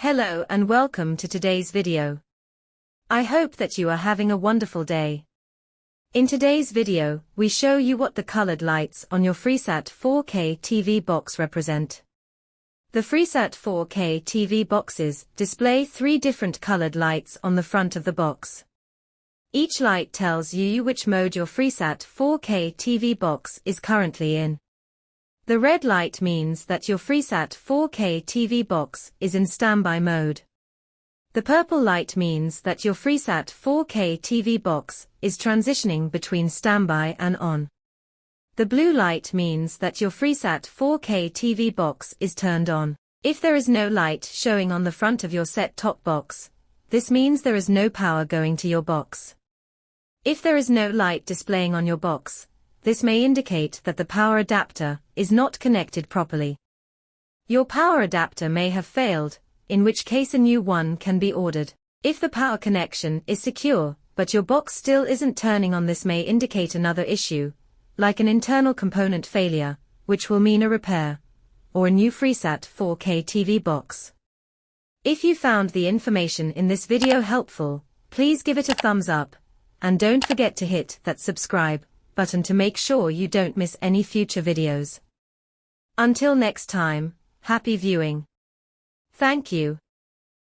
Hello and welcome to today's video. I hope that you are having a wonderful day. In today's video, we show you what the colored lights on your Freesat 4K TV box represent. The Freesat 4K TV boxes display 3 different colored lights on the front of the box. Each light tells you which mode your Freesat 4K TV box is currently in. The red light means that your Freesat 4K TV box is in standby mode. The purple light means that your Freesat 4K TV box is transitioning between standby and on. The blue light means that your Freesat 4K TV box is turned on. If there is no light showing on the front of your set-top box, this means there is no power going to your box. If there is no light displaying on your box, this may indicate that the power adapter is not connected properly. Your power adapter may have failed, in which case a new one can be ordered. If the power connection is secure, but your box still isn't turning on, this may indicate another issue, like an internal component failure, which will mean a repair, or a new Freesat 4K TV box. If you found the information in this video helpful, please give it a thumbs up, and don't forget to hit that subscribe button to make sure you don't miss any future videos. Until next time, happy viewing. Thank you.